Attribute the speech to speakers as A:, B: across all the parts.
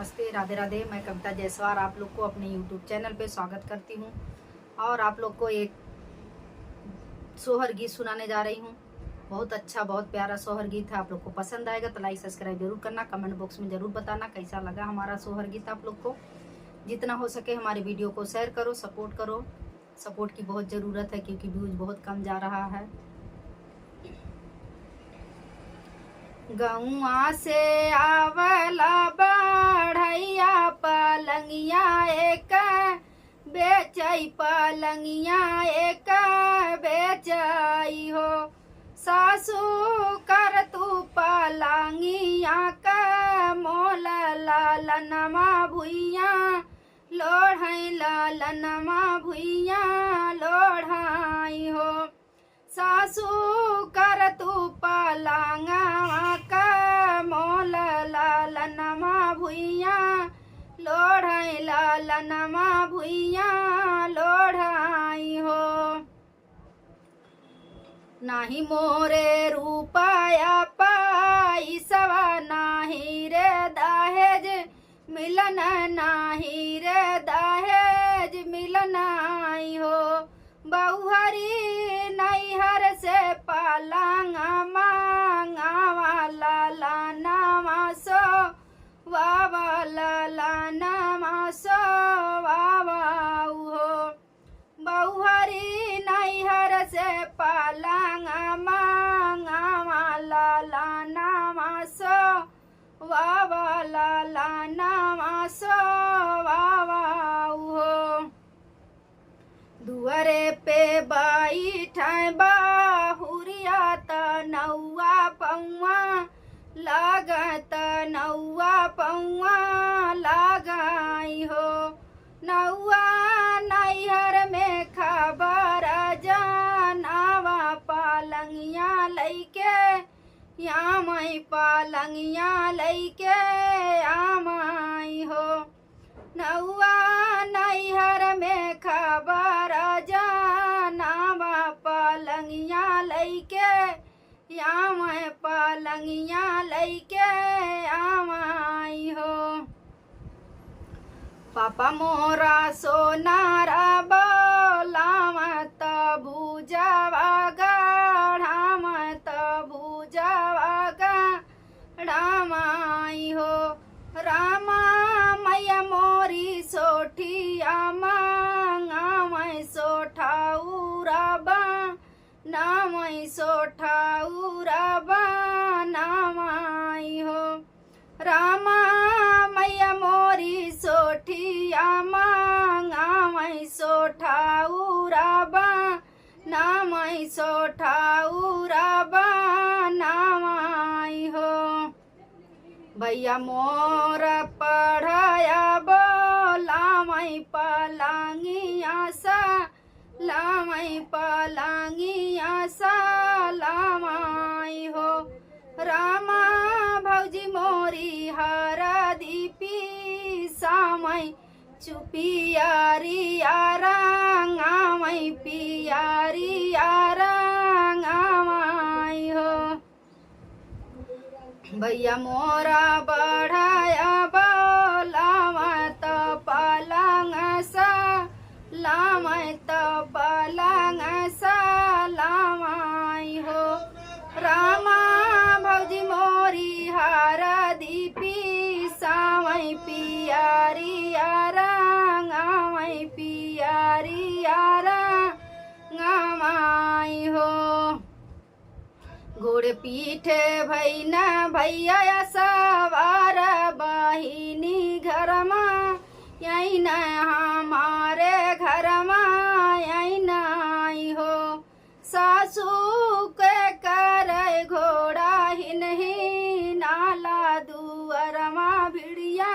A: नमस्ते, राधे राधे। मैं कविता जायसवाल आप लोग को अपने YouTube चैनल पे स्वागत करती हूँ और आप लोग को एक सोहर गीत सुनाने जा रही हूँ। बहुत अच्छा, बहुत प्यारा सोहर गीत है। आप लोग को पसंद आएगा तो लाइक सब्सक्राइब जरूर करना। कमेंट बॉक्स में ज़रूर बताना कैसा लगा हमारा सोहर गीत। आप लोग को जितना हो सके हमारे वीडियो को शेयर करो, सपोर्ट करो। सपोर्ट की बहुत ज़रूरत है क्योंकि व्यूज़ बहुत कम जा रहा है। गौआ से आवला बढ़ैया पलंगिया एक बेचई, पलंगिया एक बेचई हो। सासू कर तू पलंगिया का मोल लालनमा भुइया लोढ़ई, लालनमा भुइया लोढ़ई हो। सासू कर तू पलंगवा का मोल लालनमा भुइया लोढ़ई, लालनमा भुइया लोढ़ई हो। नाही मोरे रुपया पैसवा, नाही रे दहेज मिलन, नाही रे दहेज मिलन हो। बहुहरी नैहर से पलंग मांगावा लालनमा सो वावा, लालनमा सो वावा हो। बहुहरी नैहर से पलंग मांगावा लालनमा सो वावा, लालनमा सो वावा हो। दुआरे पे बैठै बाहुरिया त नौआ पौआ लागत, नौआ पौआ लगाई हो। नौआ नैहर में खबर जनावा पलंगिया लैके यामई, पलंगिया लैके आमई हो। नौआ नैहर में खबर जनावा पलंगिया लैके यामई, पलंगिया लैके आमई हो। पापा मोरा सोनारा बोलावत भुजवा गढ़ामत, भुजवा गढ़ामई हो। रामा मैया मोरी सोठिया मांगामई, सोठाउरबा नामई, सोठाउरबा नामई हो। रामा मैया मोरी सोठिया मांगामई, सोठाउरबा नामई, सोठाउरबा नामई हो। भैया मोर पढ़ाया बोलामई पलंगिया सा लामई, पलंगिया सा लामई हो। रामा भौजी मोरी हरदी पीसामई, चुपियारिया रंगामई, पियारिया रंगामई हो। भैया मोरा बढ़ाया बोलावत पलंग सा लामई, त पलंग सा लामई हो। रामा भौजी मोरी हरदी पीसामई, पियारिया रंगामई, पियारिया रंगामई हो। घोड़े पीठे भैना भैया सवार बहिनी घर में यही न हमारे घर में यही नहीं हो। सासू के करे घोड़ा ही नहीं नाला दुअर माँ भिड़िया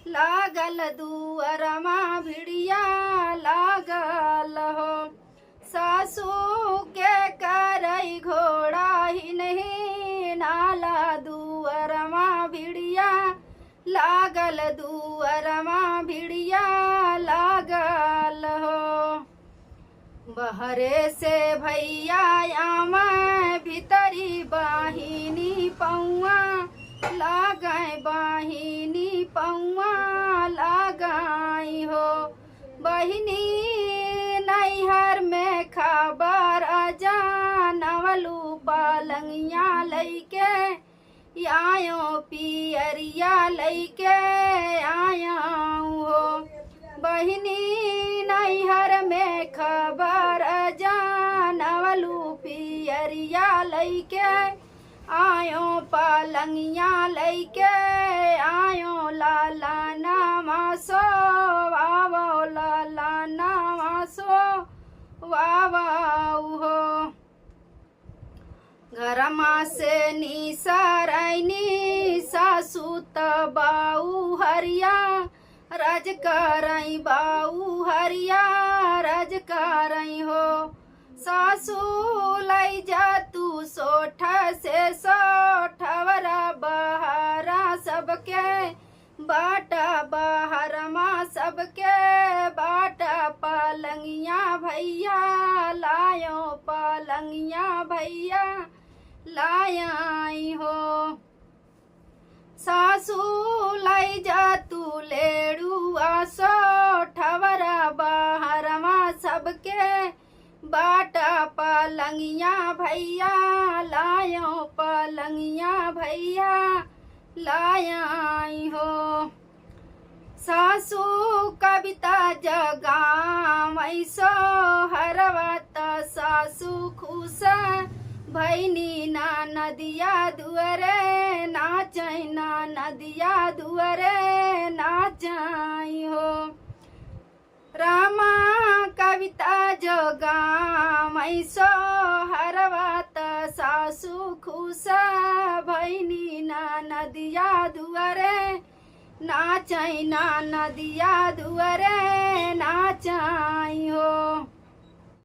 A: लागल, दुअर माँ भिड़िया लागल हो। सासू के करई घोड़ा ही नहीं नाला दुअर माँ भिड़िया लागल, दुअर माँ भिड़िया लागल हो। बहरे से भैया आमा भीतरी बाहिनी पौआ लागै, बाहिनी पौआ बहिनी नैहर में खबर जानवलू पलंगिया लैके आयो पियरिया लैके आया हो। बहिनी नैहर में खबर जानवलू पियरिया लैके आयो पलंगिया लैके आयो लाला नामा सो वावो लाला नामा सो वावाऊ हो। घरमा से निसरैनी सासू तबाऊ हरिया रज करई बाऊ हरिया रज करई हो। सासू लई जा तू सोठ से सोठवरा बहरा सबके बाटा बहरमा सबके बाटा पलंगिया भैया लायो पलंगिया भैया लायाई हो। सासू लाई जा तू लेड़ुआ सोठवरा बहरमा सबके बाटा पलंगिया भैया लायो पलंगिया भैया लायाई हो। सासू कविता जगामई सो हरवत सासू खुश भैनी ना नदिया दुअरे नाचैना नदिया दुअरे नाचाई हो। रामा कविता जगामई सो हरवत सासू खुश भैनी ना नदिया दुअरे नाचैना नदिया दुअरे